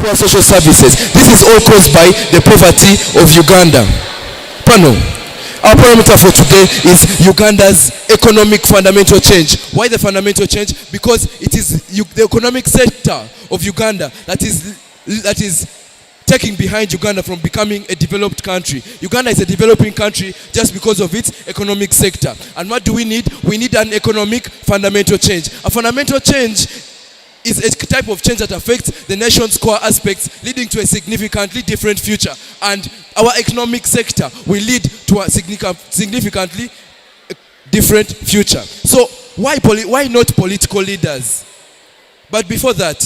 poor social services. This is all caused by the poverty of Uganda. Pano. Our parameter for today is Uganda's economic fundamental change. Why the fundamental change? Because it is the economic sector of Uganda that is taking behind Uganda from becoming a developed country. Uganda is a developing country just because of its economic sector. And what do we need? We need an economic fundamental change. A fundamental change is a type of change that affects the nation's core aspects, leading to a significantly different future. And our economic sector will lead to a significantly different future. So why not political leaders? But before that,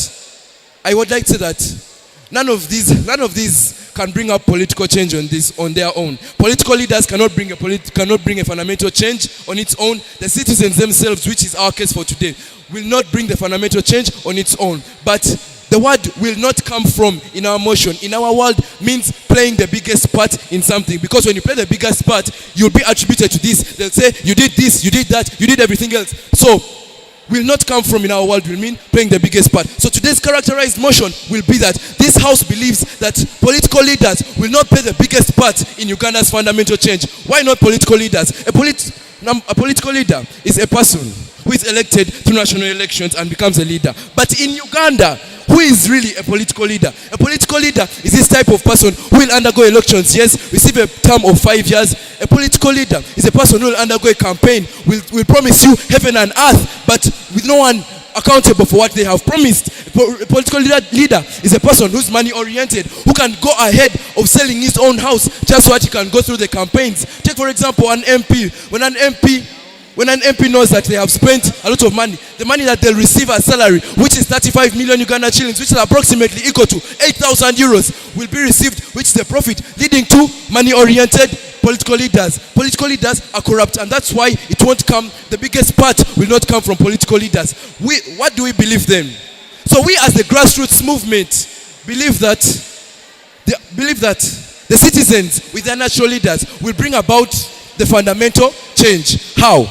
I would like to say that none of these can bring up political change on their own. Political leaders cannot bring a fundamental change on its own. The citizens themselves, which is our case for today, will not bring the fundamental change on its own. But the word will not come from in our motion. In our world means playing the biggest part in something. Because when you play the biggest part, you'll be attributed to this. They'll say, you did this, you did that, you did everything else. So will not come from in our world will mean playing the biggest part. So today's characterized motion will be that this house believes that political leaders will not play the biggest part in Uganda's fundamental change. Why not political leaders? A political leader is a person who is elected through national elections and becomes a leader. But in Uganda, who is really a political leader? A political leader is this type of person who will undergo elections, yes, receive a term of 5 years. A political leader is a person who will undergo a campaign, will promise you heaven and earth, but with no one accountable for what they have promised. A political leader is a person who's money oriented, who can go ahead of selling his own house just so that he can go through the campaigns. Take for example an MP. When an MP knows that they have spent a lot of money, the money that they'll receive as salary, which is 35 million Uganda shillings, which is approximately equal to 8,000 euros, will be received, which is the profit, leading to money-oriented political leaders. Political leaders are corrupt, and that's why it won't come, the biggest part will not come from political leaders. What do we believe then? So we as the grassroots movement believe that the citizens with their natural leaders will bring about the fundamental change. How?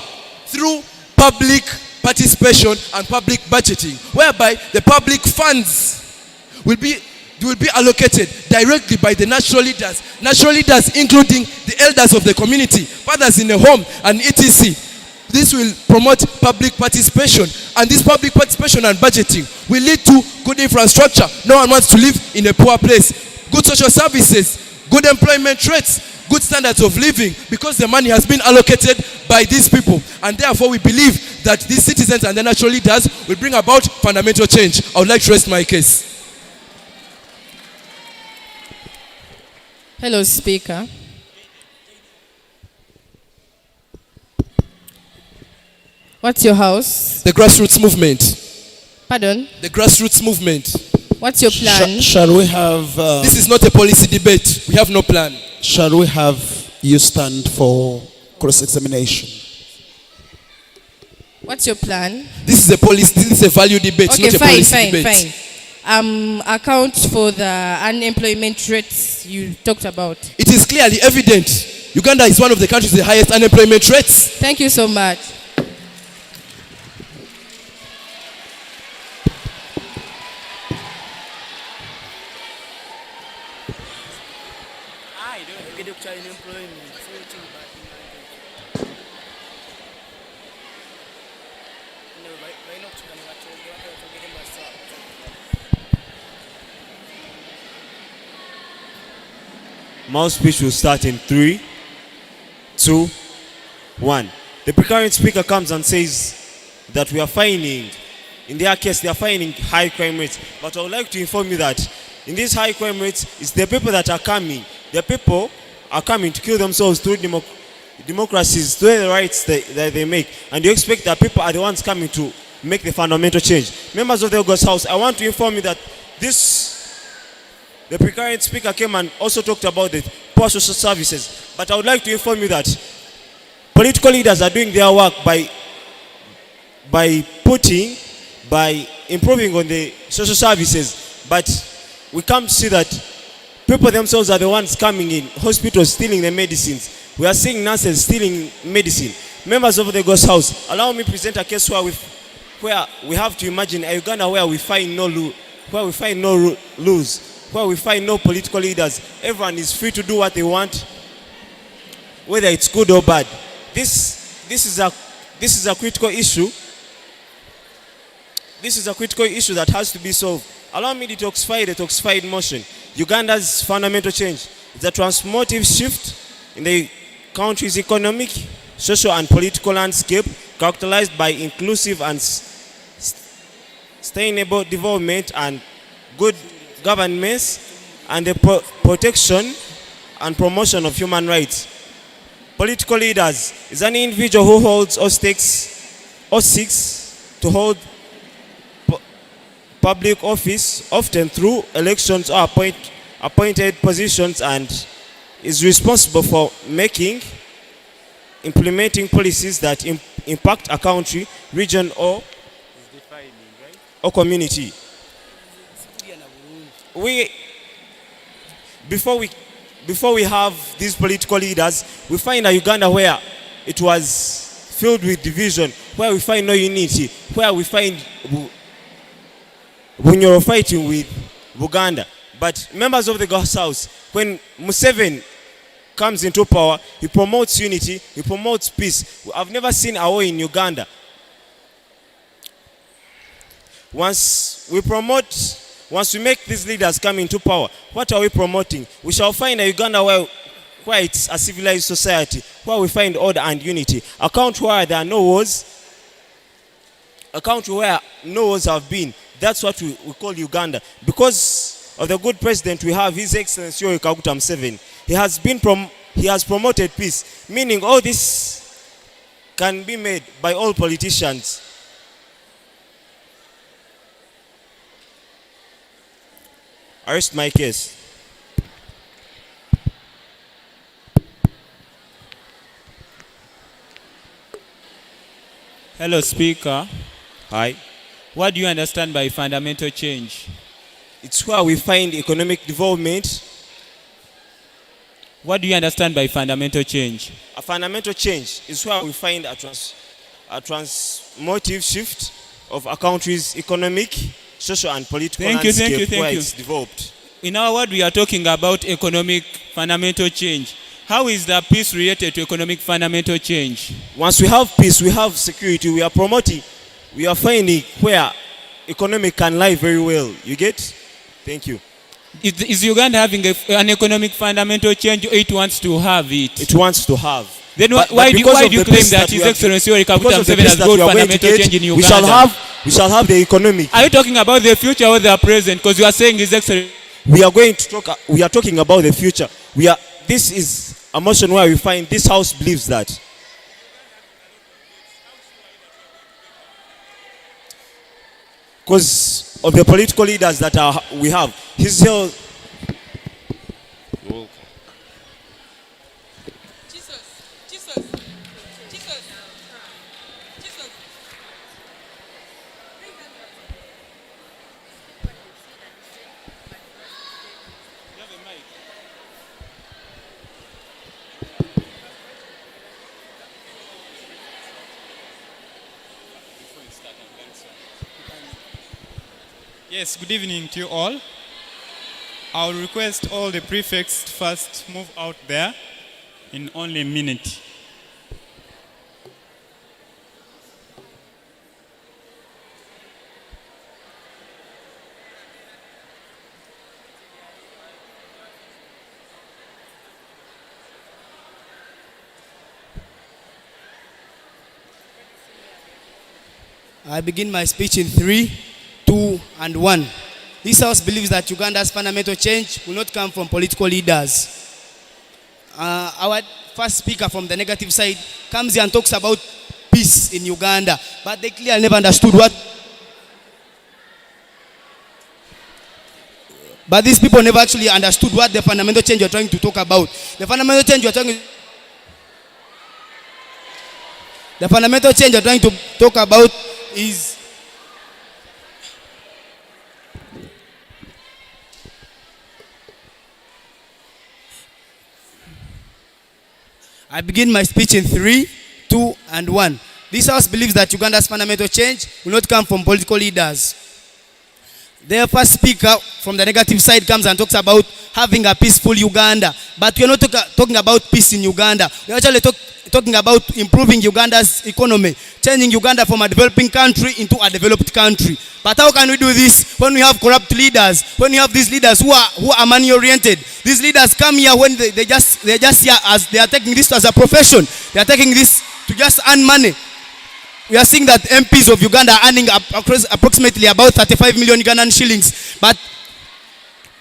Through public participation and public budgeting, whereby the public funds will be allocated directly by the natural leaders including the elders of the community, fathers in the home, and etc. This will promote public participation, and this public participation and budgeting will lead to good infrastructure. No one wants to live in a poor place. Good social services, good employment rates, good standards of living, because the money has been allocated by these people. And therefore we believe that these citizens and the natural leaders will bring about fundamental change. I would like to rest my case. Hello, Speaker. What's your house? The grassroots movement. Pardon? The grassroots movement. What's your plan? Shall we have... this is not a policy debate. We have no plan. Shall we have you stand for cross-examination? What's your plan? This is a policy. This is a value debate, okay, not a policy debate. Fine. Account for the unemployment rates you talked about. It is clearly evident. Uganda is one of the countries with the highest unemployment rates. Thank you so much. My speech will start in 3, 2, 1. The precurrent speaker comes and says that we are fining, in their case they are fining high crime rates. But I would like to inform you that in these high crime rates, it's the people that are coming. The people are coming to kill themselves through democracies, through the rights that they make. And you expect that people are the ones coming to make the fundamental change. Members of the August House, I want to inform you that the precariat speaker came and also talked about the poor social services. But I would like to inform you that political leaders are doing their work by improving on the social services. But we come to see that people themselves are the ones coming in hospitals stealing the medicines. We are seeing nurses stealing medicine. Members of the Ghost House, allow me to present a case where we have to imagine a Uganda where we find no where we find no rules, where we find no political leaders. Everyone is free to do what they want, whether it's good or bad. This is a critical issue. This is a critical issue that has to be solved. Allow me to detoxify the toxified motion. Uganda's fundamental change is a transformative shift in the country's economic, social and political landscape characterized by inclusive and sustainable development and good governance and the protection and promotion of human rights. Political leaders is an individual who holds or seeks to hold public office, often through elections or appointed positions, and is responsible for implementing policies that impact a country, region, or community. Before we have these political leaders, we find a Uganda where it was filled with division, where we find no unity, where we find Bunyoro fighting with Buganda. But members of the Glass House, when Museveni comes into power, he promotes unity, he promotes peace. I've never seen a war in Uganda. Once we make these leaders come into power, what are we promoting? We shall find a Uganda where it's a civilized society, where we find order and unity. A country where there are no wars, a country where no wars have been. That's what we call Uganda. Because of the good president we have, His Excellency Yoweri Kaguta Museveni, he has promoted peace, meaning all this can be made by all politicians. I rest my case. Hello, Speaker. Hi. What do you understand by fundamental change? It's where we find economic development. What do you understand by fundamental change? A fundamental change is where we find a transformative shift of a country's economic, social and political landscape where it's developed. In our word, we are talking about economic fundamental change. How is the peace related to economic fundamental change? Once we have peace, we have security, we are promoting, we are finding where economy can lie very well. You get? Thank you. Is Uganda having an economic fundamental change, or it wants to have it? It wants to have. Then why do you claim that His Excellency Yoweri Kaguta Museveni has brought fundamental change in Uganda? We shall have the economic. Are you talking about the future or the present? Because you are saying His Excellency. We are talking about the future. This is a motion where we find this house believes that. Because of the political leaders that we have. Yes, good evening to you all. I'll request all the prefects to first move out there in only a minute. I begin my speech in 3, 2, and 1. This House believes that Uganda's fundamental change will not come from political leaders. Our first speaker from the negative side comes here and talks about peace in Uganda, but they clearly never understood what. But these people never actually understood what the fundamental change you're trying to talk about. The fundamental change you're trying to talk about is I begin my speech in 3, 2, and 1. This House believes that Uganda's fundamental change will not come from political leaders. The first speaker from the negative side comes and talks about having a peaceful Uganda. But we are not talking about peace in Uganda. We are actually talking about improving Uganda's economy, changing Uganda from a developing country into a developed country. But how can we do this when we have corrupt leaders, when we have these leaders who are money oriented? These leaders come here when they're just here as they are taking this as a profession. They are taking this to just earn money. We are seeing that MPs of Uganda are earning approximately about 35 million Ugandan shillings. But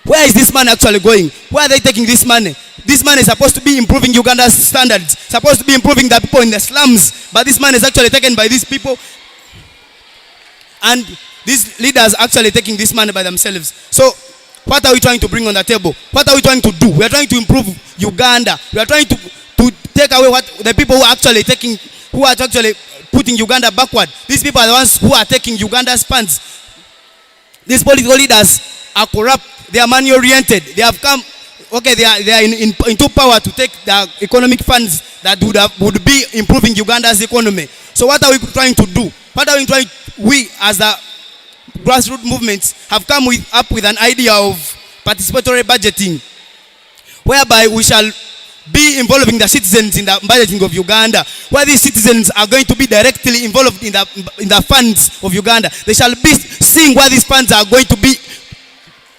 where is this money actually going? Where are they taking this money? This money is supposed to be improving Uganda's standards, supposed to be improving the people in the slums. But this money is actually taken by these people. And these leaders are actually taking this money by themselves. So what are we trying to bring on the table? What are we trying to do? We are trying to improve Uganda. We are trying to take away what the people who are actually putting Uganda backward. These people are the ones who are taking Uganda's funds. These political leaders are corrupt. They are money oriented. They have come, okay, they are into power to take the economic funds that would be improving Uganda's economy. So what are we trying to do? What are we as the grassroots movements have come up with an idea of participatory budgeting, whereby we shall be involving the citizens in the budgeting of Uganda, where these citizens are going to be directly involved in the funds of Uganda. They shall be seeing where these funds are going to be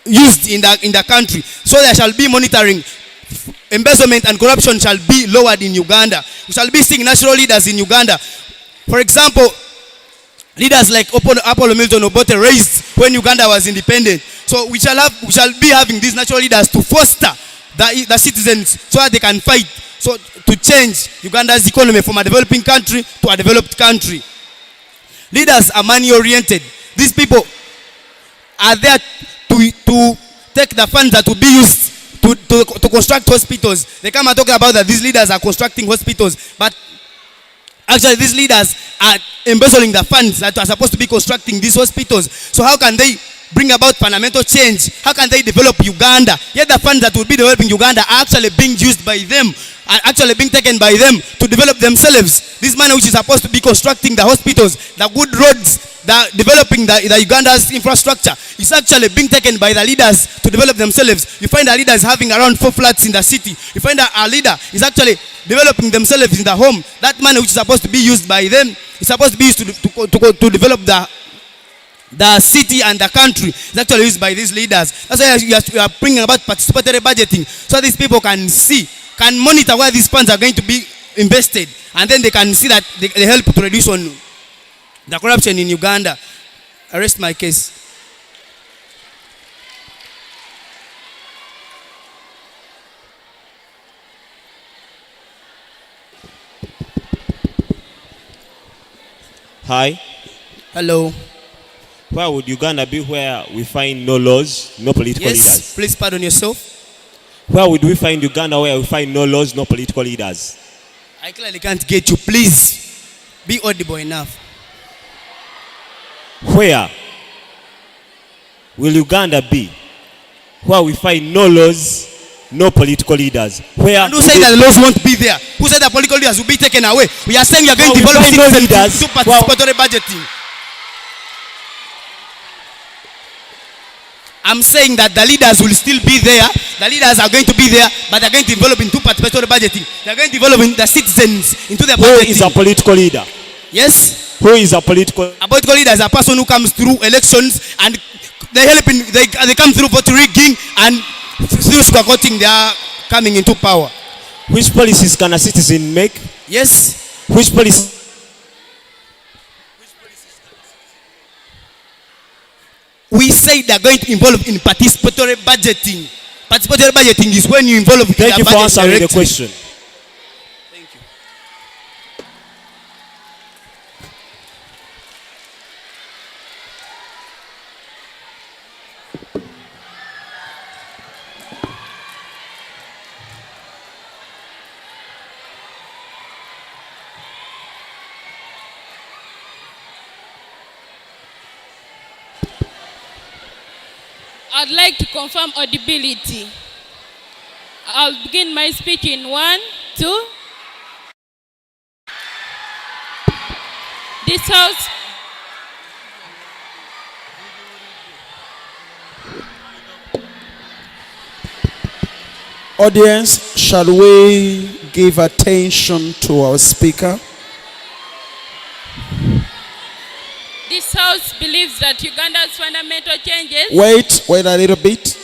used in the country. So there shall be monitoring. Embezzlement and corruption shall be lowered in Uganda. We shall be seeing national leaders in Uganda. For example, leaders like Apollo Milton Obote raised when Uganda was independent. So we shall be having these national leaders to foster the citizens so that they can fight to change Uganda's economy from a developing country to a developed country. Leaders are money oriented. These people are there to take the funds that will be used to construct hospitals. They come and talk about that these leaders are constructing hospitals, but actually these leaders are embezzling the funds that are supposed to be constructing these hospitals. So how can they bring about fundamental change? How can they develop Uganda? Yet the funds that will be developing Uganda are actually being used by them, are actually being taken by them to develop themselves. This money which is supposed to be constructing the hospitals, the good roads, developing the Uganda's infrastructure, is actually being taken by the leaders to develop themselves. You find a leader is having around 4 flats in the city. You find a leader is actually developing themselves in the home. That money which is supposed to be used by them is supposed to be used to develop the city and the country. Is actually used by these leaders. That's why we are bringing about participatory budgeting, so these people can monitor where these funds are going to be invested, and then they can see that they help to reduce on the corruption in Uganda. I rest my case. Hi. Hello. Where would Uganda be where we find no laws, no political leaders? Yes, please pardon yourself. Where would we find Uganda where we find no laws, no political leaders? I clearly can't get you. Please be audible enough. Where will Uganda be where we find no laws, no political leaders? Where? And who said that the laws won't be there? Who said that political leaders will be taken away? We are saying we are going to develop citizens to participatory budgeting. I'm saying that the leaders will still be there. The leaders are going to be there, but they're going to develop into participatory budgeting. They're going to develop the citizens into the budgeting. Who is a political leader? Yes. Who is a political? A political leader is a person who comes through elections and they come through vote rigging and through squawking. They are coming into power. Which policies can a citizen make? Yes. Which policy? We say they are going to involve in participatory budgeting. Participatory budgeting is when you involve in Thank you for answering the question. Thank you. I'd like to confirm audibility. I'll begin my speech in 1, 2. This house Audience, shall we give attention to our speaker? This house believes that Uganda's fundamental changes. Wait a little bit.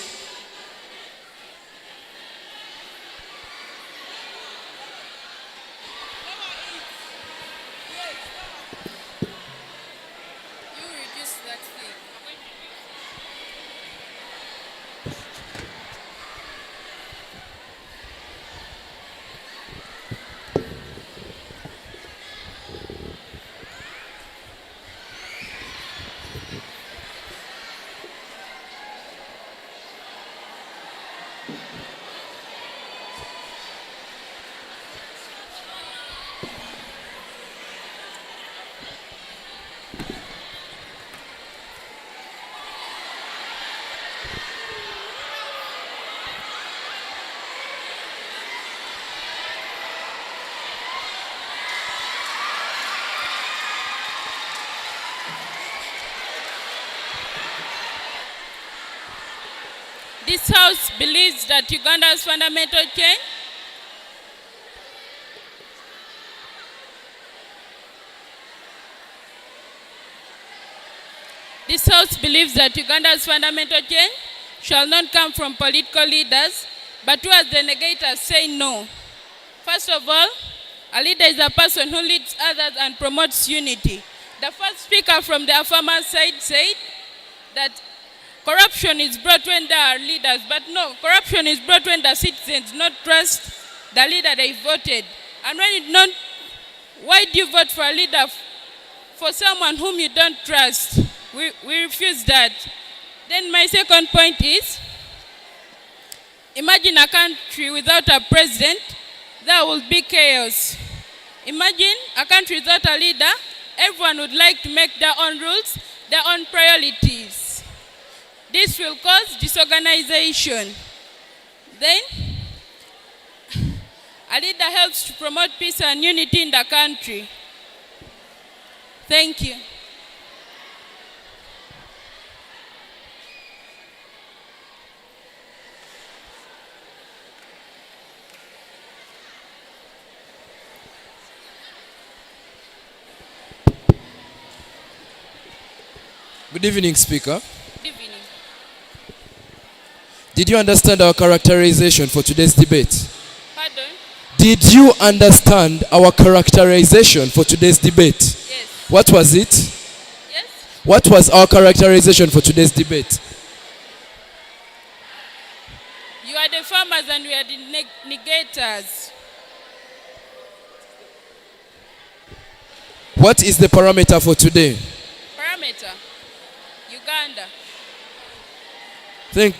This house believes that Uganda's fundamental change. This house believes that Uganda's fundamental change shall not come from political leaders, but towards the negators say no. First of all, a leader is a person who leads others and promotes unity. The first speaker from the affirmative side said that corruption is brought when there are leaders, but no, corruption is brought when the citizens not trust the leader they voted. And when it not, why do you vote for a leader for someone whom you don't trust? We refuse that. Then my second point is, imagine a country without a president, there will be chaos. Imagine a country without a leader, everyone would like to make their own rules, their own priorities. This will cause disorganization. Then, a leader helps to promote peace and unity in the country. Thank you. Good evening, Speaker. Good evening. Did you understand our characterization for today's debate? Pardon? Did you understand our characterization for today's debate? Yes. What was it? Yes? What was our characterization for today's debate? You are the farmers and we are the negators. What is the parameter for today? Parameter. Uganda. Thank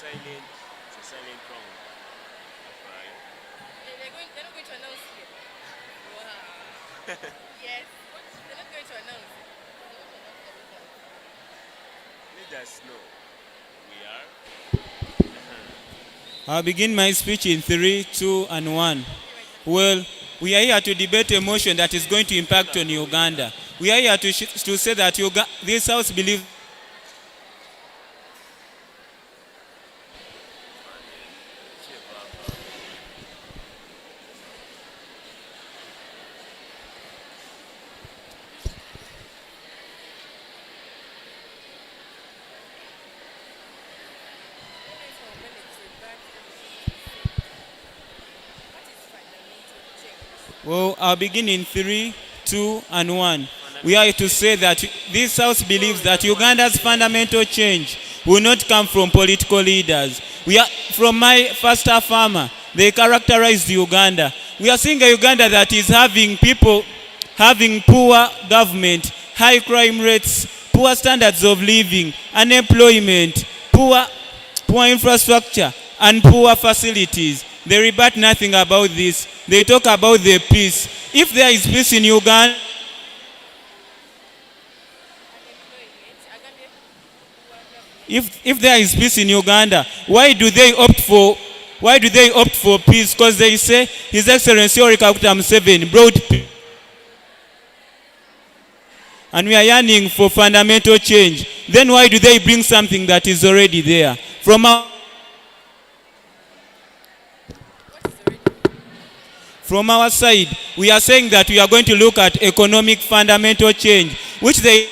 It's a silent round. They're not going to announce it. Wow. Yes. They're not going to announce it. Let us know. We are. I'll begin my speech in 3, 2, and 1. Well, we are here to debate a motion that is going to impact on Uganda. We are here to say that this House believes Well, I'll begin in 3, 2, and 1. We are to say that this House believes that Uganda's fundamental change will not come from political leaders. We are, from my first farmer, they characterized Uganda. We are seeing a Uganda that is having people having poor government, high crime rates, poor standards of living, unemployment, poor infrastructure, and poor facilities. They rebut nothing about this. They talk about the peace. If there is peace in Uganda, if there is peace in Uganda, why do they opt for peace? Because they say His Excellency Yoweri Kaguta Museveni brought peace. And we are yearning for fundamental change. Then why do they bring something that is already there? From our side, we are saying that we are going to look at economic fundamental change, which they...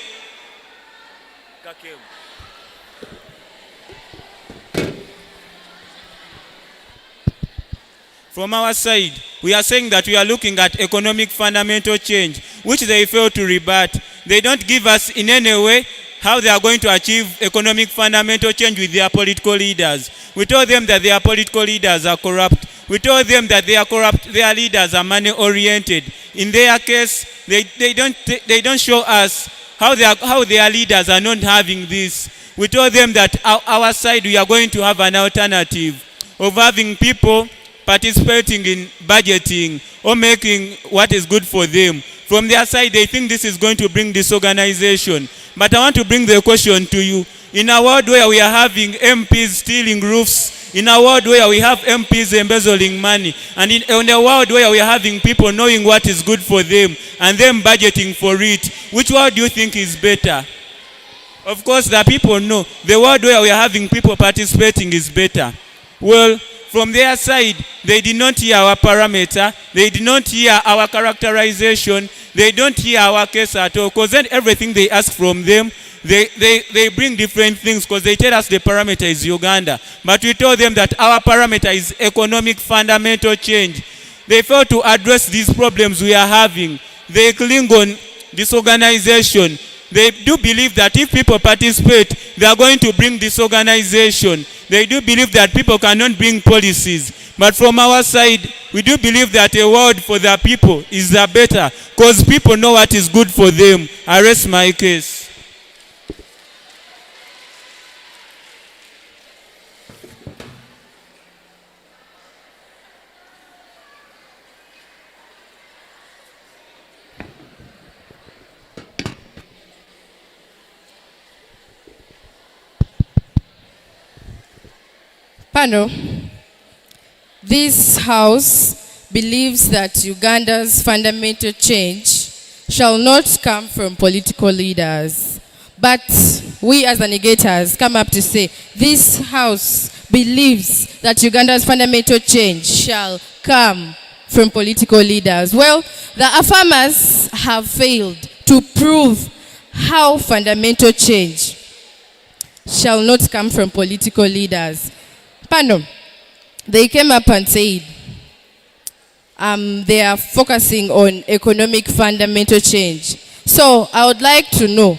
From our side, we are saying that we are looking at economic fundamental change, which they fail to rebut. They don't give us in any way how they are going to achieve economic fundamental change with their political leaders. We told them that their political leaders are corrupt. We told them that they are corrupt, their leaders are money-oriented. In their case, they don't show us how their leaders are not having this. We told them that our side, we are going to have an alternative of having people participating in budgeting or making what is good for them. From their side, they think this is going to bring disorganization. But I want to bring the question to you. In a world where we are having MPs stealing roofs, in a world where we have MPs embezzling money, and in a world where we are having people knowing what is good for them and them budgeting for it, which world do you think is better? Of course, the people know. The world where we are having people participating is better. Well, from their side, they did not hear our parameter, they did not hear our characterization, they don't hear our case at all, because then everything they ask from them, they bring different things, because they tell us the parameter is Uganda. But we told them that our parameter is economic fundamental change. They fail to address these problems we are having. They cling on disorganization. They do believe that if people participate, they are going to bring disorganization. They do believe that people cannot bring policies. But from our side, we do believe that a world for the people is the better, because people know what is good for them. I rest my case. Panel, this House believes that Uganda's fundamental change shall not come from political leaders. But we as the negators come up to say, this House believes that Uganda's fundamental change shall come from political leaders. Well, the affirmers have failed to prove how fundamental change shall not come from political leaders. Panel, they came up and said they are focusing on economic fundamental change. So I would like to know,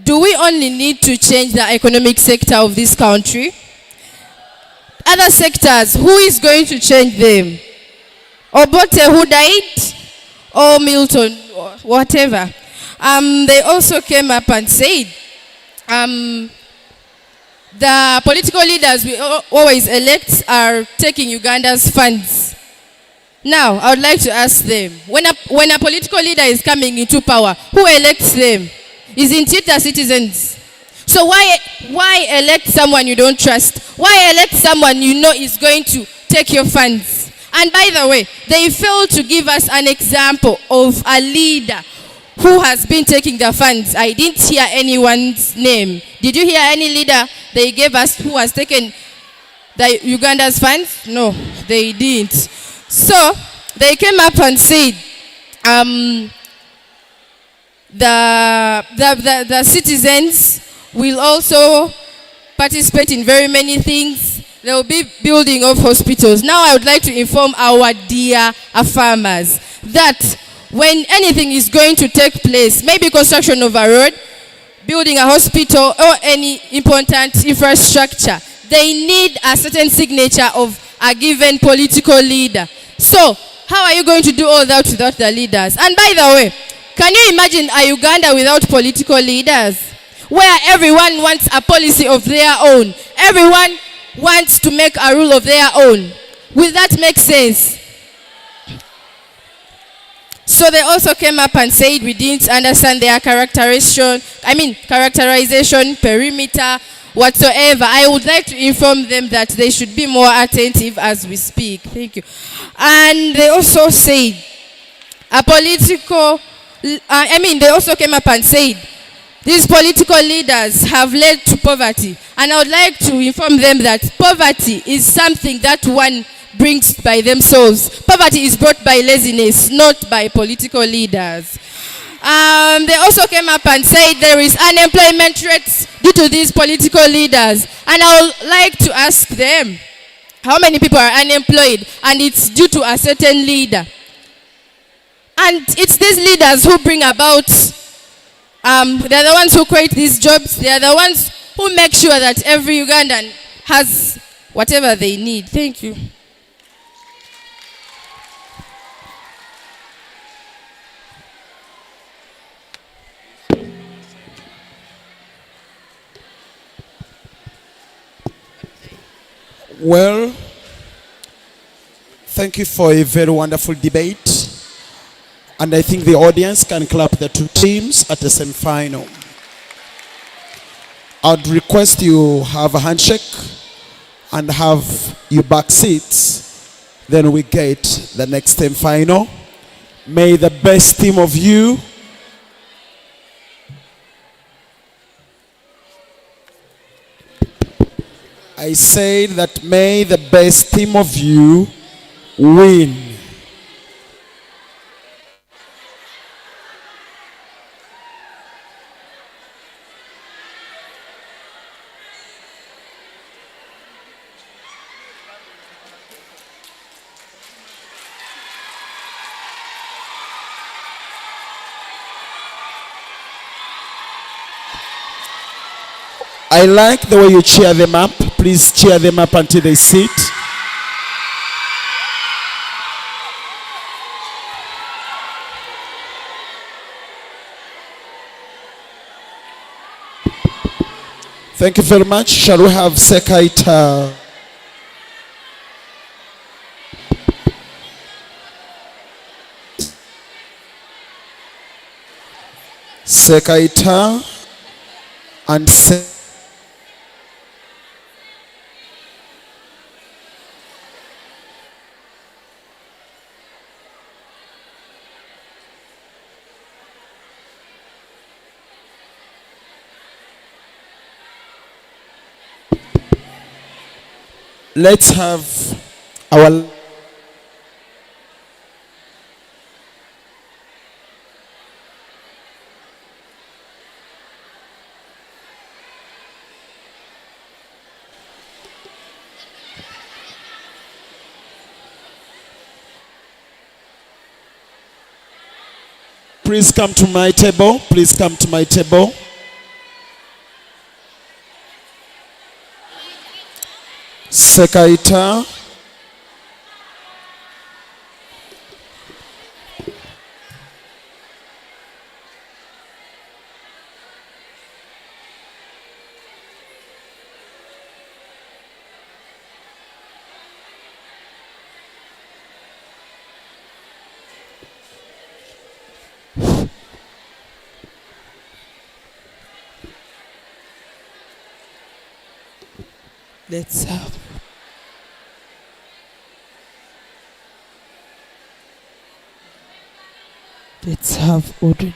do we only need to change the economic sector of this country? Other sectors, who is going to change them? Obote, who died? Or Milton, or whatever. They also came up and said the political leaders we always elect are taking Uganda's funds. Now, I would like to ask them, when a political leader is coming into power, who elects them? Isn't it the citizens? So why elect someone you don't trust? Why elect someone you know is going to take your funds? And by the way, they failed to give us an example of a leader who has been taking the funds. I didn't hear anyone's name. Did you hear any leader they gave us who has taken the Uganda's funds? No, they didn't. So they came up and said the citizens will also participate in very many things. There will be building of hospitals. Now I would like to inform our dear farmers that when anything is going to take place, maybe construction of a road, building a hospital, or any important infrastructure, they need a certain signature of a given political leader. So, how are you going to do all that without the leaders? And by the way, can you imagine a Uganda without political leaders? Where everyone wants a policy of their own. Everyone wants to make a rule of their own. Will that make sense? So they also came up and said we didn't understand their characterization, perimeter, whatsoever. I would like to inform them that they should be more attentive as we speak. Thank you. And they also said they also came up and said these political leaders have led to poverty. And I would like to inform them that poverty is something that one brings by themselves. Poverty is brought by laziness, not by political leaders. They also came up and said there is unemployment rates due to these political leaders. And I would like to ask them, how many people are unemployed? And it's due to a certain leader. And it's these leaders who bring about, they're the ones who create these jobs. They are the ones who make sure that every Ugandan has whatever they need. Thank you. Well, thank you for a very wonderful debate. And I think the audience can clap the two teams at the semi-final. I'd request you have a handshake and have your back seats. Then we get the next semi-final. May the best team of you I say that may the best team of you win. I like the way you cheer them up. Please cheer them up until they sit. Thank you very much. Shall we have Sekaita? Sekaita and let's have our please come to my table. Please come to my table. Sekaita. Let's have. Let's have ordered.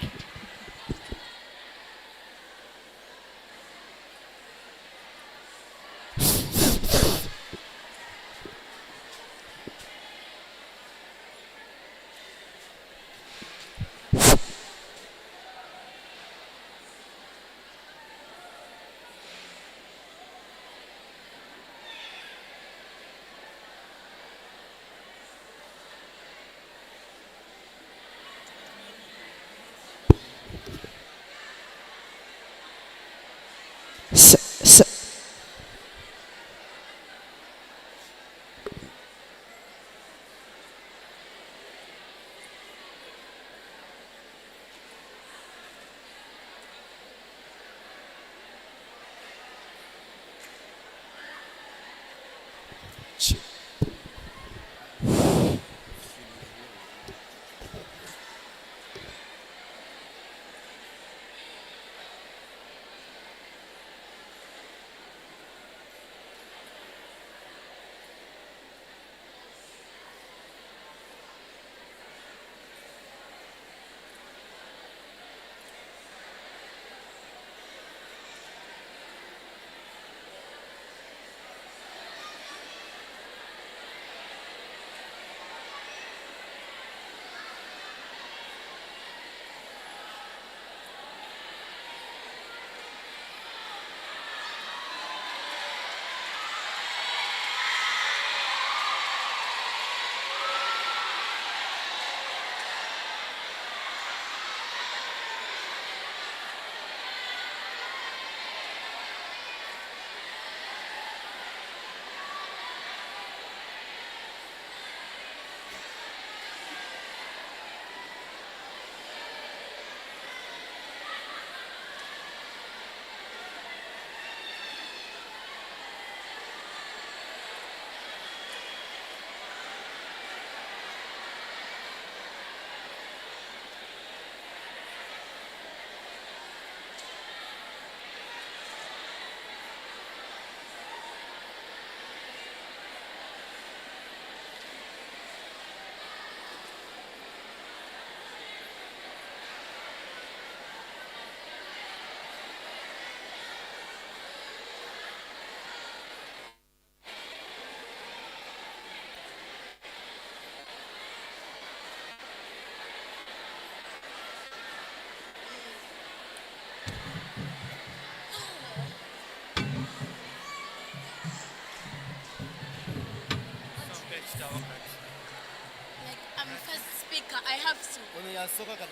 Like, I'm first speaker, I have to. When you are soccer, but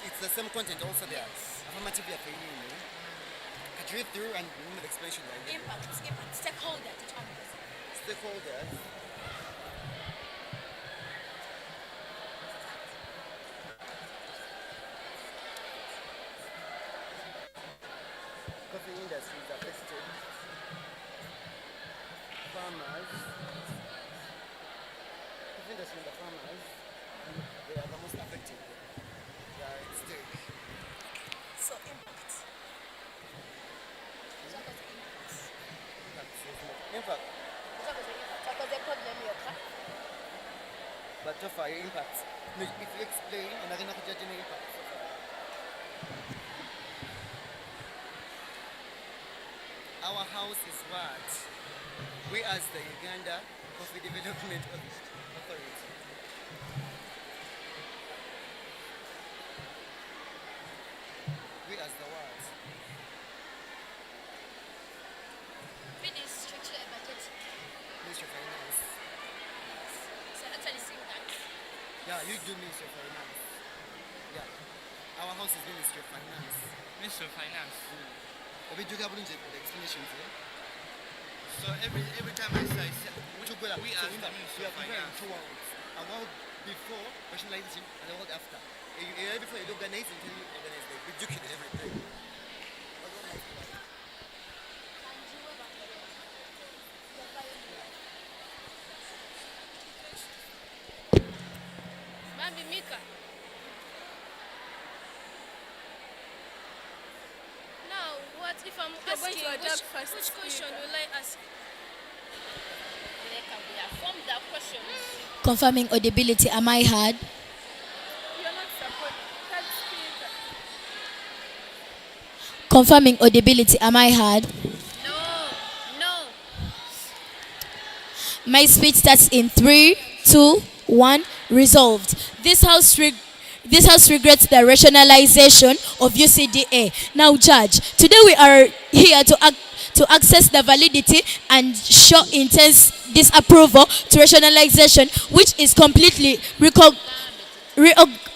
it's the same content also there. Affirmative ya for you. Could you read through and remember the explanation like Impact, stakeholder, determinants. stakeholders. Coffee industry is affected. Farmers. Coffee industry is the farmers. And they are the most affected. They are at stake. So, impact. Impact. Because the problem you have. But so far, your impact. No, if you explain, I'm not going to judge any impact. So far. Our house is what? We as the Uganda Coffee Development Authority. We as the what? Ministry and budget. Ministry of Finance. So, actually seeing that. Yeah, you do Ministry of Finance. Yeah. Our house is Ministry of Finance. Minister of Finance. We do have the explanations here. So every time I say we So as the we Minister are of comparing Finance. two worlds. A world before rationalization and a world after. Before you organize until you organize, they educate everything. Mambi Mika. Now, what if I'm asking which question will I ask? Confirming audibility, am I heard? You're not supporting. Third speaker. Confirming audibility, am I heard? No. My speech starts in 3, 2, 1. Resolved. This house regrets the rationalization of UCDA. Now, Judge, today we are here to access the validity and show intense disapproval to rationalization, which is completely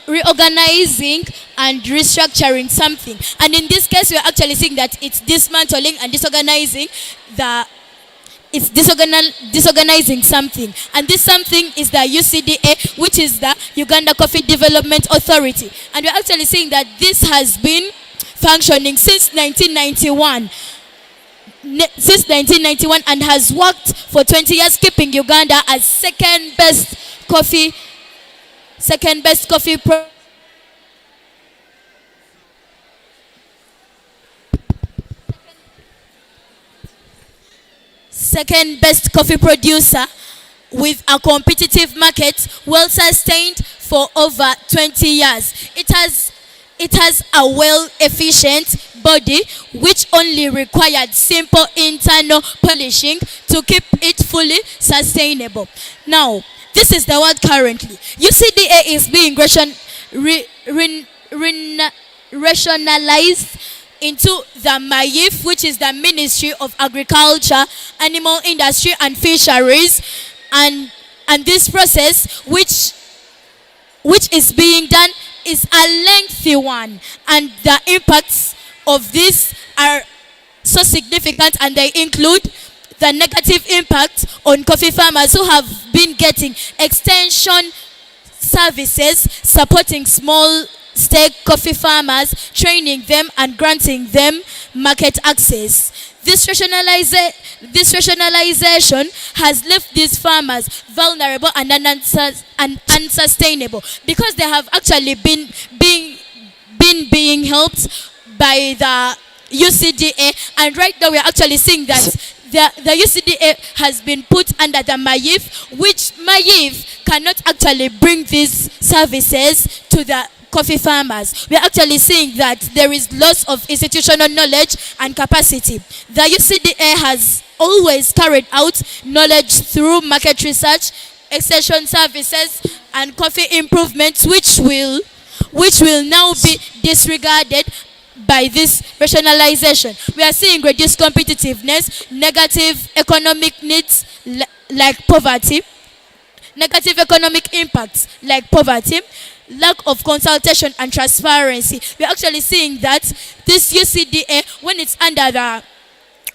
reorganizing and restructuring something. And in this case, we are actually seeing that it's dismantling and disorganizing disorganizing something, and this something is the UCDA, which is the Uganda Coffee Development Authority, and we're actually seeing that this has been functioning since 1991. And has worked for 20 years, keeping Uganda as second best coffee second best coffee producer with a competitive market, well sustained for over 20 years. It has a well efficient body which only required simple internal polishing to keep it fully sustainable. Now, this is the word currently. UCDA is being rationalized into the MAIF, which is the Ministry of Agriculture, Animal Industry and Fisheries, and this process which is being done is a lengthy one, and the impacts of this are so significant, and they include the negative impact on coffee farmers who have been getting extension services, supporting small stake coffee farmers, training them and granting them market access. This rationalization has left these farmers vulnerable and unsustainable, because they have actually been being helped by the UCDA, and right now we are actually seeing that the UCDA has been put under the MAIF, which MAIF cannot actually bring these services to the coffee farmers. We are actually seeing that there is loss of institutional knowledge and capacity. The UCDA has always carried out knowledge through market research, extension services, and coffee improvements, which will now be disregarded by this rationalization. We are seeing reduced competitiveness, negative economic needs like poverty, negative economic impacts like poverty, lack of consultation and transparency. We're actually seeing that this UCDA, when it's under the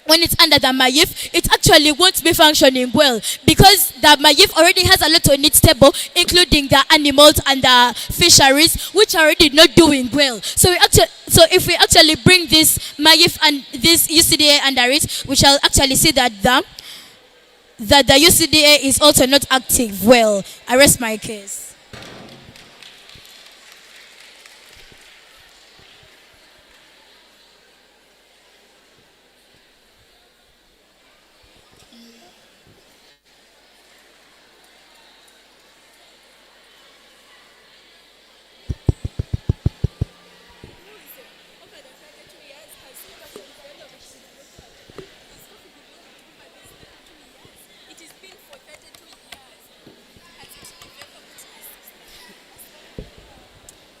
MAYIF, it actually won't be functioning well because the MAYIF already has a lot on its table, including the animals and the fisheries, which are already not doing well. So if we actually bring this MAYIF and this UCDA under it, we shall actually see that the UCDA is also not active well. I rest my case.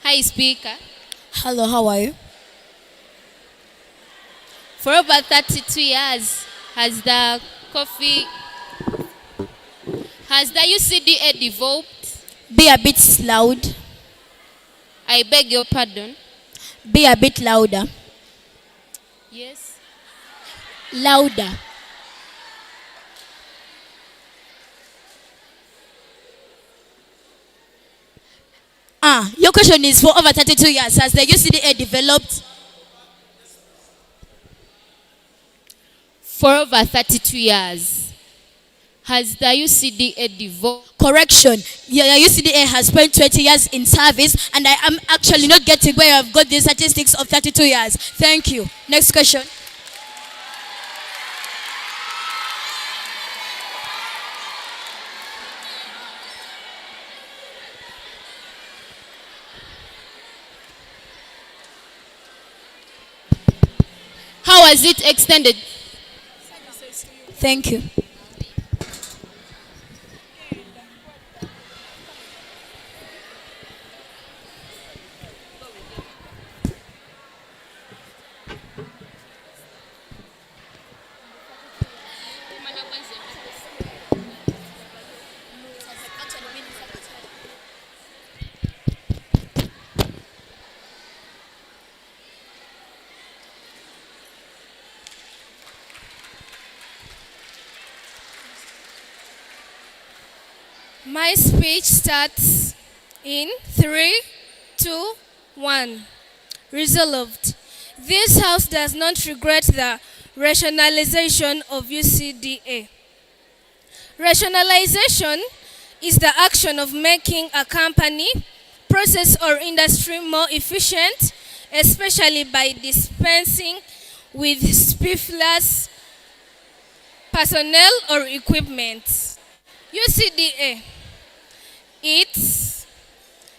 Hi, Speaker. Hello, how are you? For over 32 years, has the UCDA developed? Be a bit loud. I beg your pardon. Be a bit louder. Yes. Louder. Your question is for over 32 years. Has the UCDA developed? For over 32 years, has the UCDA developed? Correction. The UCDA has spent 20 years in service, and I am actually not getting where I've got the statistics of 32 years. Thank you. Next question. How was it extended? Thank you. My speech starts in 3, 2, 1. Resolved. This House does not regret the rationalization of UCDA. Rationalization is the action of making a company, process, or industry more efficient, especially by dispensing with superfluous personnel or equipment. UCDA. It's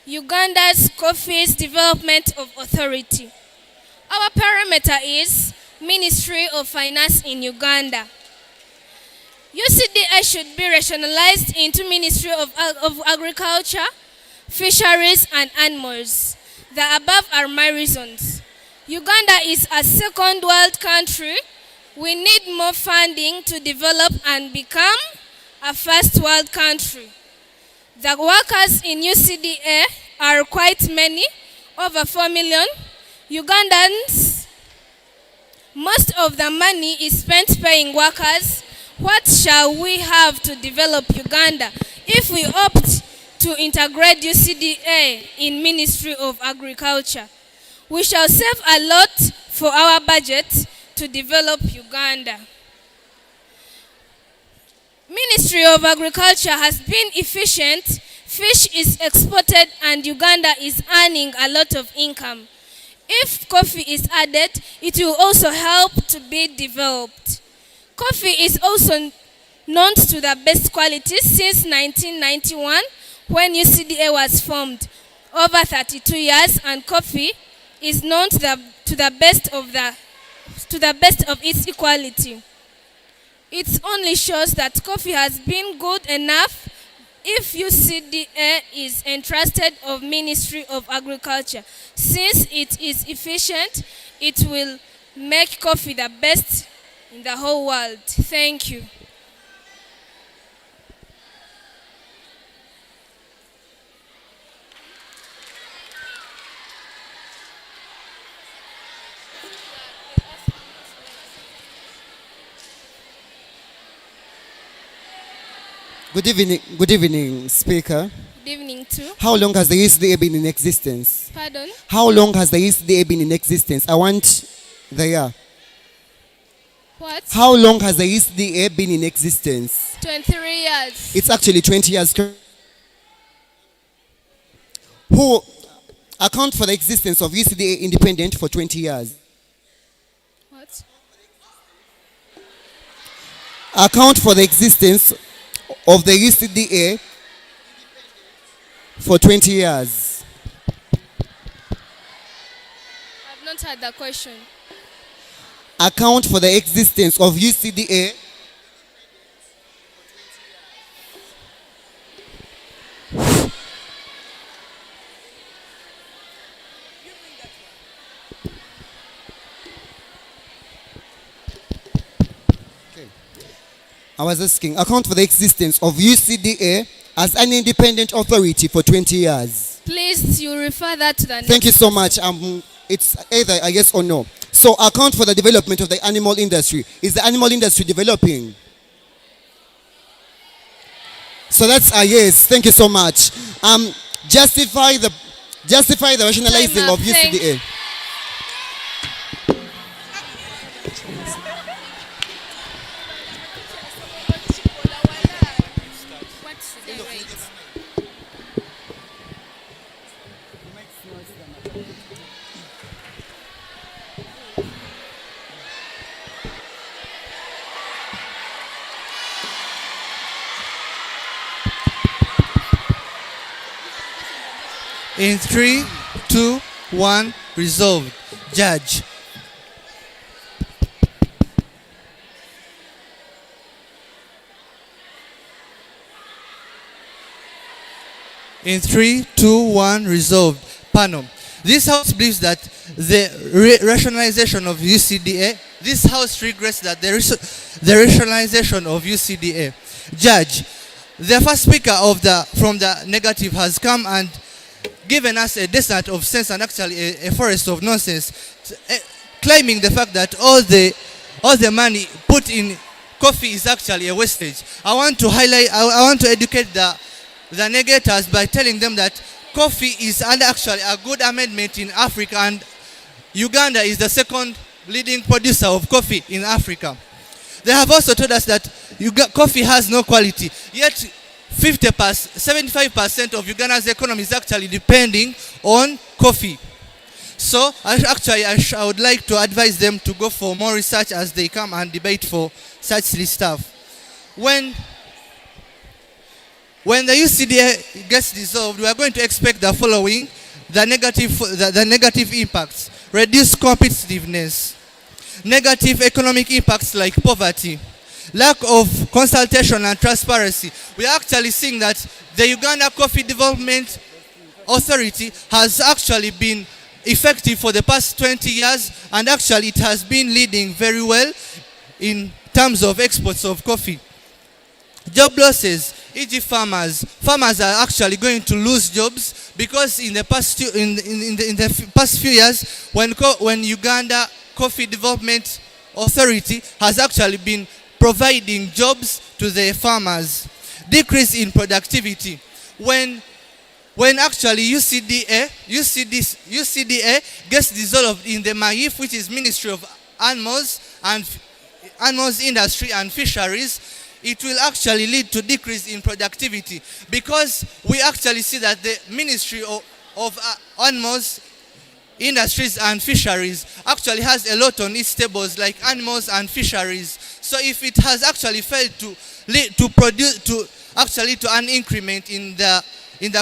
Uganda's Coffee's Development of Authority. Our parameter is Ministry of Finance in Uganda. UCDA should be rationalized into Ministry of Agriculture, Fisheries and Animals. The above are my reasons. Uganda is a second world country. We need more funding to develop and become a first world country. The workers in UCDA are quite many, over 4 million Ugandans. Most of the money is spent paying workers. What shall we have to develop Uganda if we opt to integrate UCDA in Ministry of Agriculture? We shall save a lot for our budget to develop Uganda. Ministry of Agriculture has been efficient. Fish is exported and Uganda is earning a lot of income. If coffee is added, it will also help to be developed. Coffee is also known to the best quality since 1991 when UCDA was formed. Over 32 years, and coffee is known to the best of its equality. It only shows that coffee has been good enough if UCDA is entrusted of Ministry of Agriculture. Since it is efficient, it will make coffee the best in the whole world. Thank you. Good evening, Speaker. Good evening too. How long has the UCDA been in existence? Pardon? How long has the UCDA been in existence? I want the year. What? How long has the UCDA been in existence? 23 years. It's actually 20 years. Who account for the existence of UCDA independent for 20 years? What? Account for the existence of the UCDA for 20 years. I've not heard the question. Account for the existence of UCDA I was asking, account for the existence of UCDA as an independent authority for 20 years. Please, you refer that to the next. Thank you so much. It's either a yes or no. So account for the development of the animal industry. Is the animal industry developing? So that's a yes. Thank you so much. Justify the rationalizing of UCDA. In 3, 2, 1, resolved. Judge. In 3, 2, 1, resolved. Panel. This House believes that the rationalization of UCDA, this House regrets that the rationalization of UCDA. Judge, the first speaker from the negative has come and given us a desert of sense and actually a forest of nonsense, claiming the fact that all the money put in coffee is actually a wastage. I want to educate the negators by telling them that coffee is actually a good amendment in Africa, and Uganda is the second leading producer of coffee in Africa. They have also told us that coffee has no quality, yet 75% of Uganda's economy is actually depending on coffee. So I would like to advise them to go for more research as they come and debate for such stuff. When the UCDA gets dissolved, we are going to expect the following: the negative impacts, reduced competitiveness, negative economic impacts like poverty, lack of consultation and transparency. We are actually seeing that the Uganda Coffee Development Authority has actually been effective for the past 20 years, and actually it has been leading very well in terms of exports of coffee. Job losses, e.g. farmers are actually going to lose jobs because in the past few years, when Uganda Coffee Development Authority has actually been providing jobs to the farmers. Decrease in productivity. When actually UCDA gets dissolved in the MAIF, which is Ministry of Animals Industry and Fisheries, it will actually lead to decrease in productivity, because we actually see that the Ministry of Animals Industries and Fisheries actually has a lot on its tables, like animals and fisheries. So if it has actually failed to an increment in the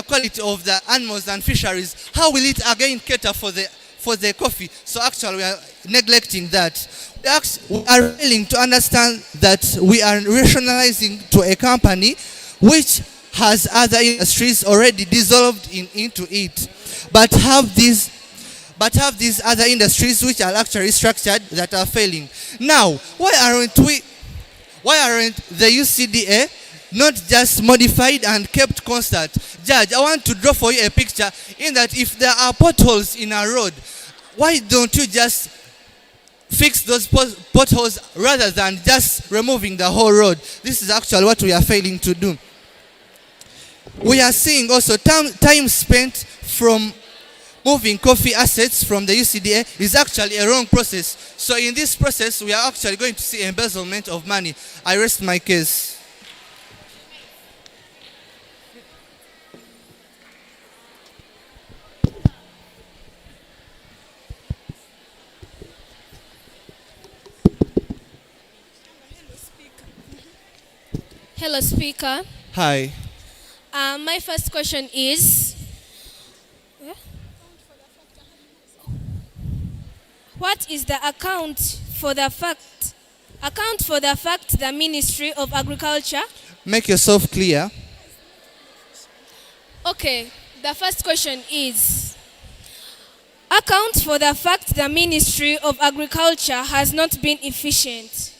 quality of the animals and fisheries, how will it again cater for the coffee? So actually we are neglecting that. We are failing to understand that we are rationalizing to a company which has other industries already dissolved into it, but have these other industries which are actually structured that are failing. Now, why aren't the UCDA not just modified and kept constant? Judge, I want to draw for you a picture in that if there are potholes in a road, why don't you just fix those potholes rather than just removing the whole road? This is actually what we are failing to do. We are seeing also time spent from moving coffee assets from the UCDA is actually a wrong process. So in this process, we are actually going to see embezzlement of money. I rest my case. Hello, Speaker. Hi. My first question is, what is the account for the fact the Ministry of Agriculture? Make yourself clear. Okay, the first question is, account for the fact the Ministry of Agriculture has not been efficient.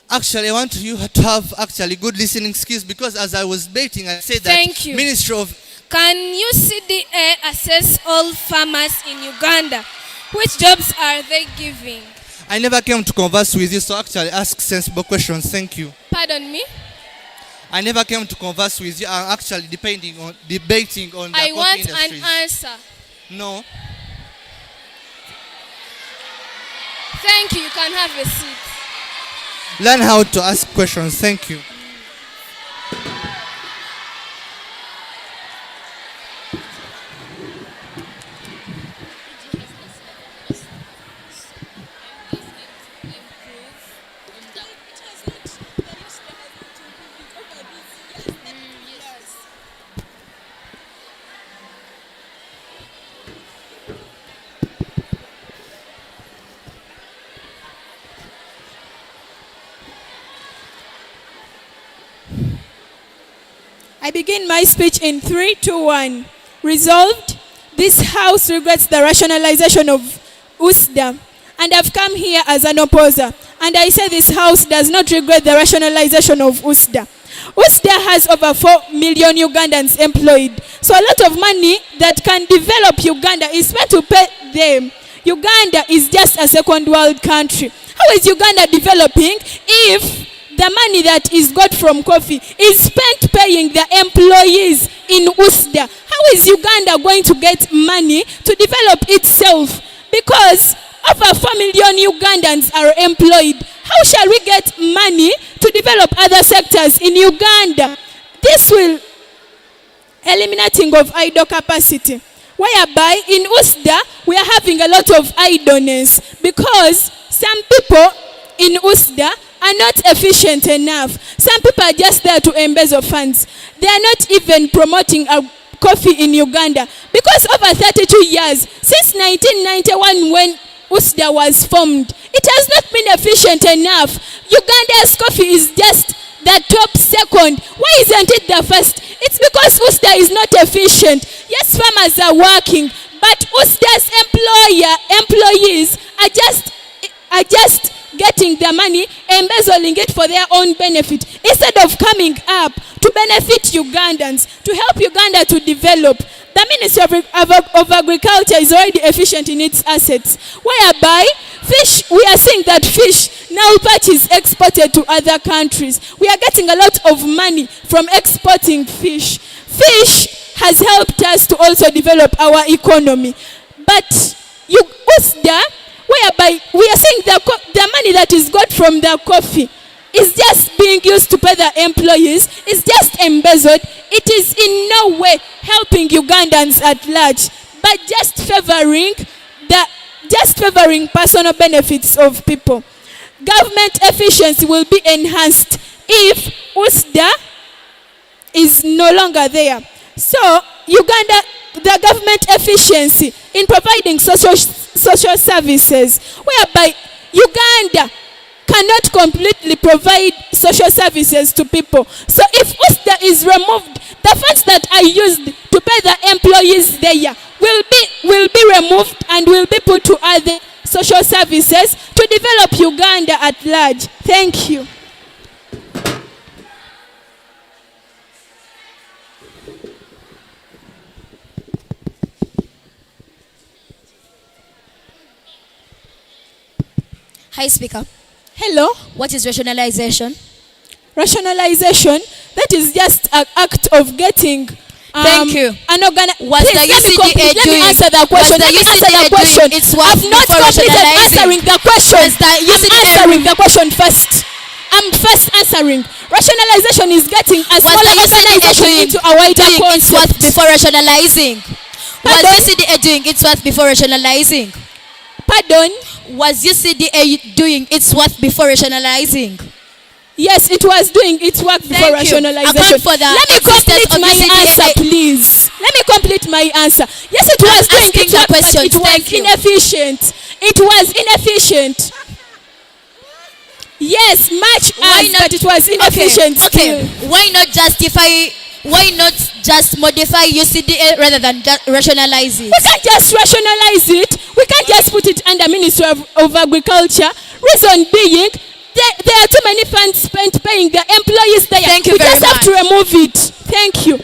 Actually, I want you to have actually good listening skills, because as I was debating, I said that Thank you. Ministry of... Can UCDA assess all farmers in Uganda? Which jobs are they giving? I never came to converse with you, so actually ask sensible questions. Thank you. Pardon me? I never came to converse with you. I'm actually debating on the I coffee want industries. an answer. No. Thank you. You can have a seat. Learn how to ask questions. Thank you. I begin my speech in 3, 2, 1. Resolved, this House regrets the rationalization of USDA, and I've come here as an opposer. And I say this House does not regret the rationalization of USDA. USDA has over 4 million Ugandans employed. So a lot of money that can develop Uganda is spent to pay them. Uganda is just a second world country. How is Uganda developing if the money that is got from coffee is spent paying the employees in USDA? How is Uganda going to get money to develop itself? Because over 4 million Ugandans are employed. How shall we get money to develop other sectors in Uganda? This will eliminating of idle capacity, whereby in USDA we are having a lot of idleness because some people in USDA are not efficient enough. Some people are just there to embezzle funds. They are not even promoting a coffee in Uganda, because over 32 years, since 1991 when USDA was formed, it has not been efficient enough. Uganda's coffee is just the top second. Why isn't it the first? It's because USDA is not efficient. Yes, farmers are working, but USDA's employees are just getting the money, embezzling it for their own benefit, instead of coming up to benefit Ugandans, to help Uganda to develop. The Ministry of Agriculture is already efficient in its assets, whereby fish, we are seeing that fish now is exported to other countries. We are getting a lot of money from exporting fish. Fish has helped us to also develop our economy. But USDA, whereby we are seeing the money that is got from the coffee is just being used to pay the employees, is just embezzled. It is in no way helping Ugandans at large, but just favoring personal benefits of people. Government efficiency will be enhanced if USDA is no longer there. So Uganda, the government efficiency in providing social services, whereby Uganda cannot completely provide social services to people. So if USDA is removed, the funds that are used to pay the employees there will be removed and will be put to other social services to develop Uganda at large. Thank you. Hi, Speaker. Hello. What is rationalization? Rationalization That is just an act of getting. Thank you. An Was the UCDA let me doing? answer the question. Was the Let me answer UCDA the question. doing its work I've not before completed rationalizing? answering the question. Was the I'm UCDA answering the question first. I'm first answering. Rationalization is getting a Was smaller the UCDA organization doing into a wider its work concept. before rationalizing? Was Pardon? UCDA doing its work before rationalizing? Pardon? Was UCDA doing its work before rationalizing? Yes, it was doing its work before Thank you. rationalization. Account for the Let me existence complete of my UCDA. answer, please. Let me complete my answer. Yes, it was doing asking its the work, but questions. it was Thank you. inefficient. It was inefficient. Yes, much as, but it was inefficient. Okay. Still. Why not justify? Why not just modify UCDA rather than rationalize it? We can't just rationalize it. We can't just put it under Ministry of Agriculture. Reason being, there are too many funds spent paying the employees there. Thank you we very just have to much. remove it. Thank you.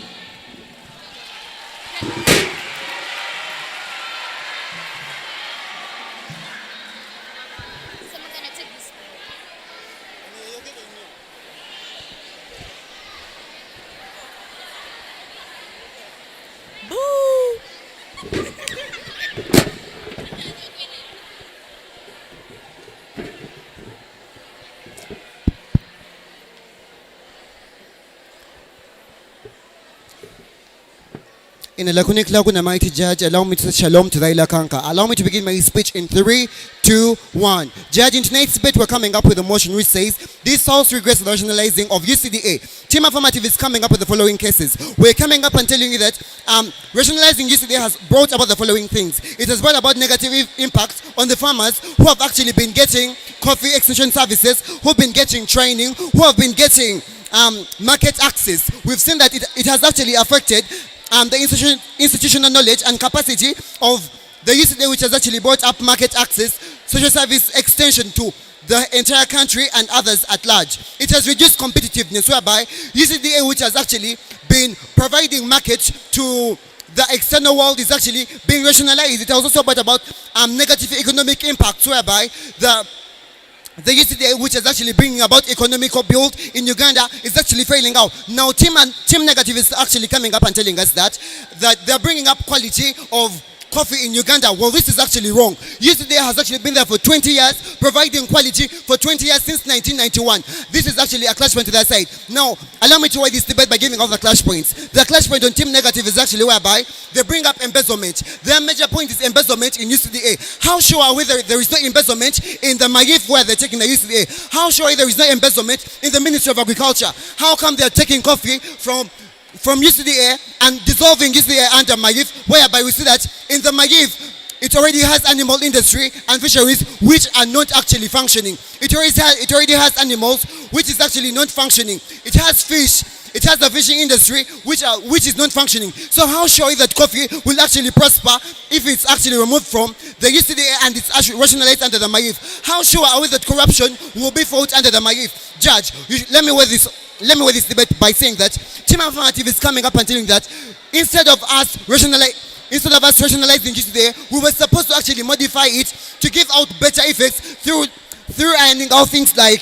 In a laconic lagoon, a mighty judge, allow me to say shalom to thy lakanka. Allow me to begin my speech in 3, 2, 1. Judge, in tonight's debate, we're coming up with a motion which says, this House regrets the rationalizing of UCDA. Team Affirmative is coming up with the following cases. We're coming up and telling you that rationalizing UCDA has brought about the following things. It has brought about negative impacts on the farmers who have actually been getting coffee extension services, who have been getting training, who have been getting market access. We've seen that it has actually affected the institutional knowledge and capacity of the UCDA, which has actually brought up market access, social service extension to the entire country and others at large. It has reduced competitiveness, whereby UCDA, which has actually been providing markets to the external world, is actually being rationalized. It has also brought about negative economic impacts, whereby the UCDA, which is actually bringing about economic build in Uganda, is actually failing out. Now, Team Negative is actually coming up and telling us that they're bringing up quality of coffee in Uganda. Well, this is actually wrong. UCDA has actually been there for 20 years, providing quality for 20 years since 1991. This is actually a clash point to their side. Now, allow me to weigh this debate by giving out the clash points. The clash point on Team Negative is actually whereby they bring up embezzlement. Their major point is embezzlement in UCDA. How sure are we that there is no embezzlement in the Mayif where they're taking the UCDA? How sure are there is no embezzlement in the Ministry of Agriculture? How come they're taking coffee from UCDA and dissolving UCDA under Mayif, whereby we see that in the Mayif, it already has animal industry and fisheries which are not actually functioning. It already has animals which is actually not functioning. It has fish. It has the fishing industry which is not functioning. So how sure is that coffee will actually prosper if it's actually removed from the UCDA and it's actually rationalized under the Mayif? How sure are we that corruption will be fought under the Mayif? Judge, let me weigh this debate by saying that Team Affirmative is coming up and telling that instead of us rationalizing UCDA, we were supposed to actually modify it to give out better effects through ironing out things like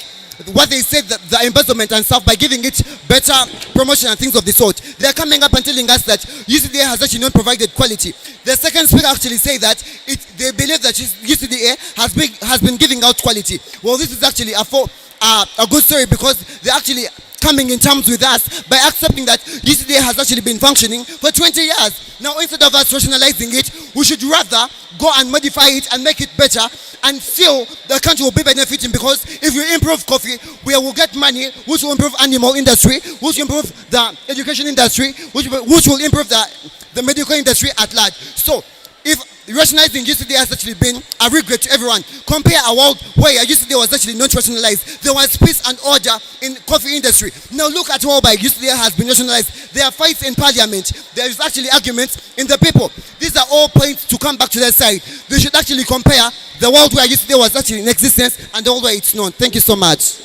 what they said, the embezzlement and stuff, by giving it better promotion and things of the sort. They're coming up and telling us that UCDA has actually not provided quality. The second speaker actually say that they believe that UCDA has been giving out quality. Well, this is actually a good story, because they're actually coming in terms with us by accepting that UCDA has actually been functioning for 20 years. Now, instead of us rationalizing it, we should rather go and modify it and make it better, and still the country will be benefiting, because if we improve coffee, we will get money which will improve animal industry, which will improve the education industry, which will improve the medical industry at large. So, if rationalizing UCDA has actually been a regret to everyone, compare a world where UCDA was actually not rationalized. There was peace and order in coffee industry. Now look at how by UCDA has been rationalized. There are fights in parliament. There is actually arguments in the people. These are all points to come back to their side. They should actually compare the world where UCDA was actually in existence and the world where it's not. Thank you so much.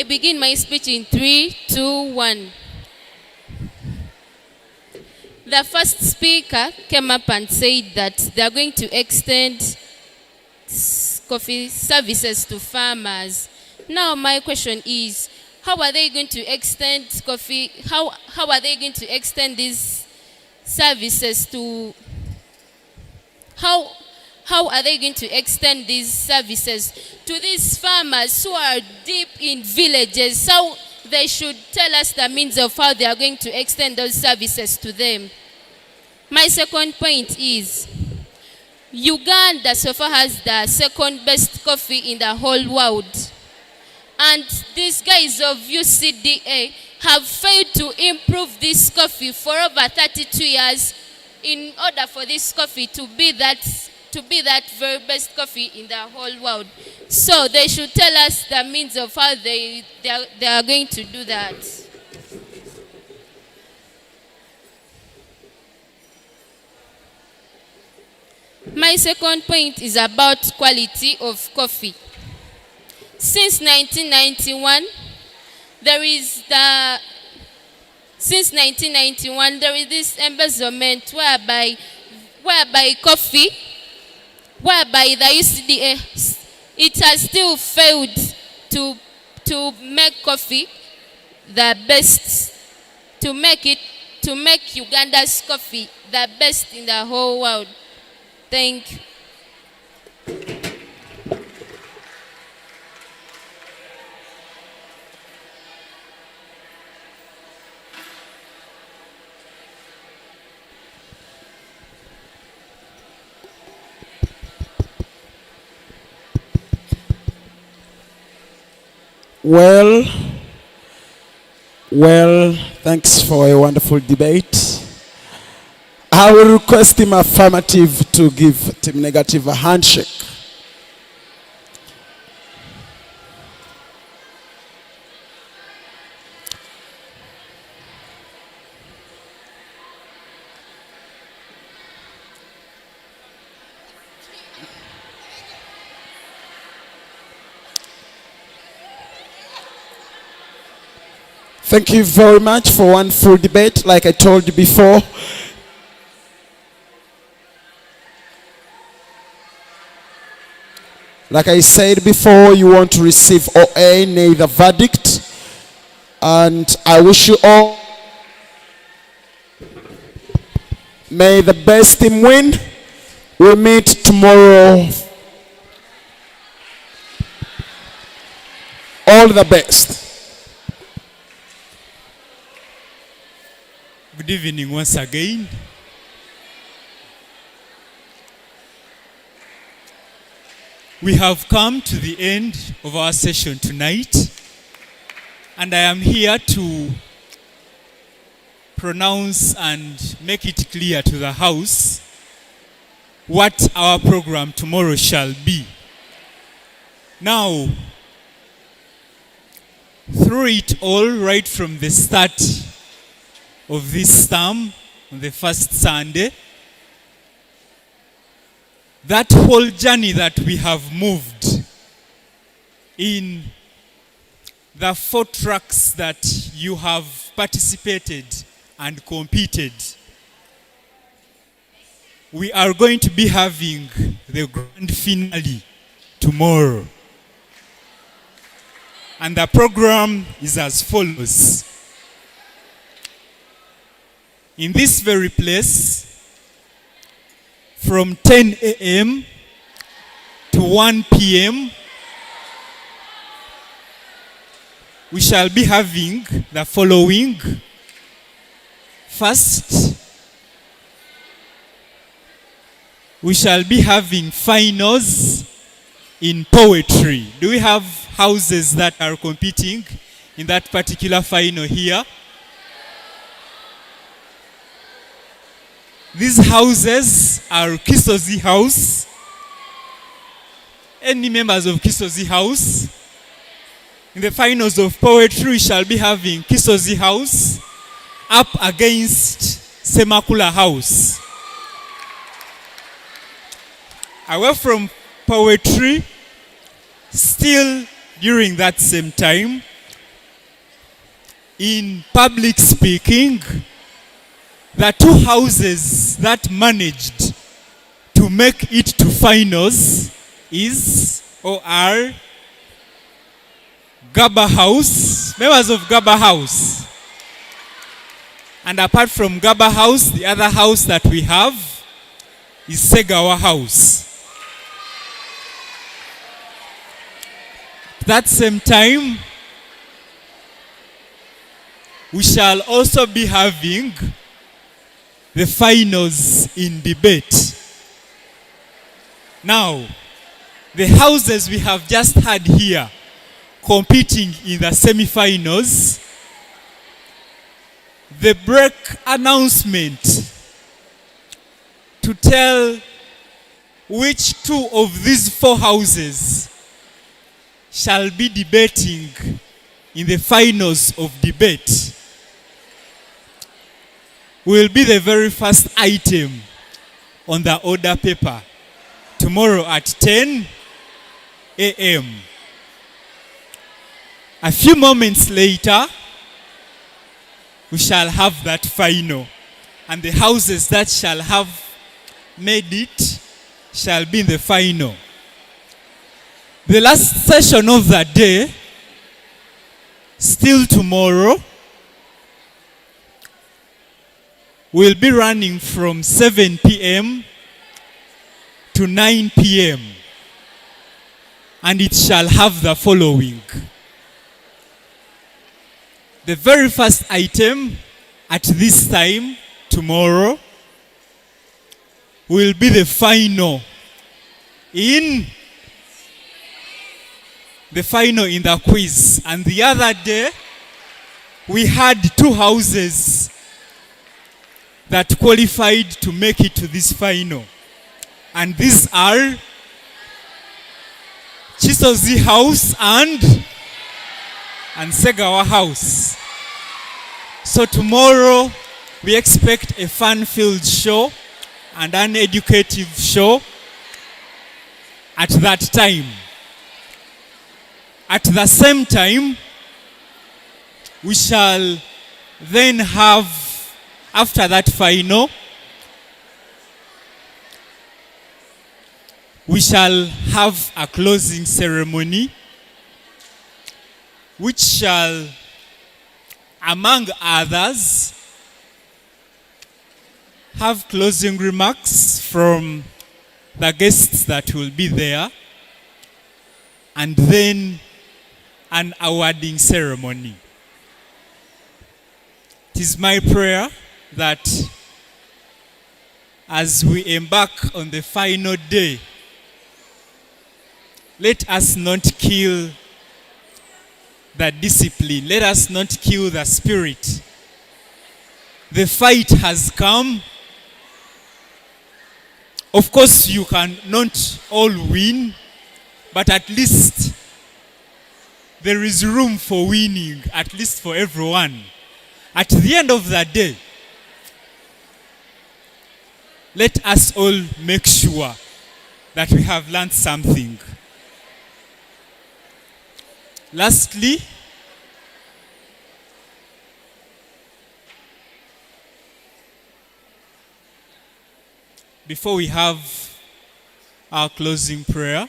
I begin my speech in 3, 2, 1. The first speaker came up and said that they are going to extend coffee services to farmers. Now my question is, how are they going to extend coffee? How are they going to extend these services to? How are they going to extend these services to these farmers who are deep in villages? So they should tell us the means of how they are going to extend those services to them. My second point is, Uganda so far has the second best coffee in the whole world. And these guys of UCDA have failed to improve this coffee for over 32 years in order for this coffee to be that very best coffee in the whole world. So they should tell us the means of how they are going to do that. My second point is about quality of coffee. Since 1991, there is this embezzlement whereby the UCDA, it has still failed to make coffee the best, to make Uganda's coffee the best in the whole world. Thank you. Well, thanks for a wonderful debate. I will request Team Affirmative to give Team Negative a handshake. Thank you very much for one full debate. Like I told you before, like I said before, you want to receive OA, neither verdict. And I wish you all, may the best team win. We'll meet tomorrow. All the best. Good evening once again. We have come to the end of our session tonight, and I am here to pronounce and make it clear to the House what our program tomorrow shall be. Now, through it all, right from the start of this term, on the first Sunday, that whole journey that we have moved in the 4 tracks that you have participated and competed, we are going to be having the grand finale tomorrow. And the program is as follows. In this very place, from 10 a.m. to 1 p.m., we shall be having the following. First, we shall be having finals in poetry. Do we have houses that are competing in that particular final here? These houses are Kisozi House. Any members of Kisozi House? In the finals of poetry, we shall be having Kisozi House up against Semakula House. Away from poetry, still during that same time, in public speaking, the two houses that managed to make it to finals is or are Gaba House, members of Gaba House. And apart from Gaba House, the other house that we have is Segawa House. At that same time, we shall also be having the finals in debate. Now, the houses we have just had here competing in the semi-finals, the break announcement to tell which two of these four houses shall be debating in the finals of debate will be the very first item on the order paper tomorrow at 10 a.m. A few moments later, we shall have that final, and the houses that shall have made it shall be in the final. The last session of the day, still tomorrow, will be running from 7 p.m. to 9 p.m. and it shall have the following. The very first item at this time tomorrow will be the final in the quiz. And the other day we had two houses that qualified to make it to this final, and these are Kisozi House and Segawa House. So tomorrow we expect a fun-filled show and an educative show at that time. At the same time, we shall then have, after that final, we shall have a closing ceremony which shall, among others, have closing remarks from the guests that will be there, and then an awarding ceremony. It is my prayer that as we embark on the final day, let us not kill the discipline. Let us not kill the spirit. The fight has come. Of course, you can not all win, but at least there is room for winning, at least for everyone. At the end of the day, let us all make sure that we have learned something. Lastly, before we have our closing prayer,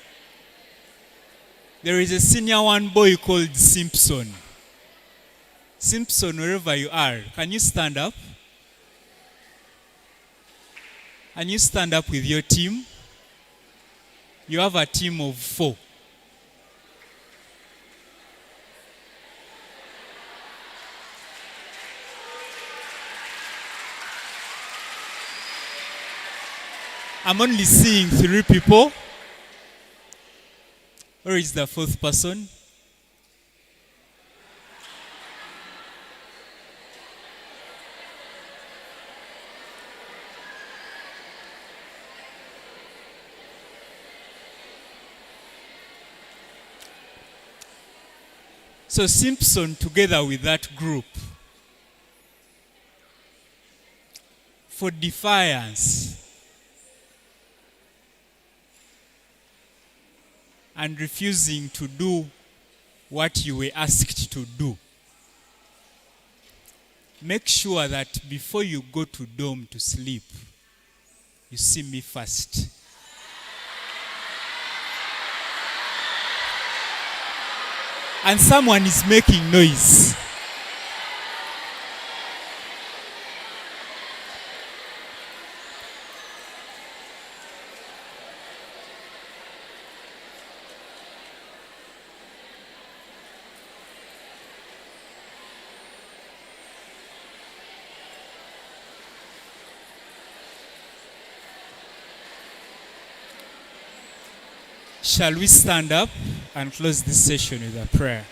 there is a senior one boy called Simpson. Simpson, wherever you are, can you stand up? And you stand up with your team. You have a team of 4. I'm only seeing 3 people. Where is the 4th person? So Simpson, together with that group, for defiance and refusing to do what you were asked to do, make sure that before you go to dorm to sleep, you see me first. And someone is making noise. Shall we stand up and close this session with a prayer?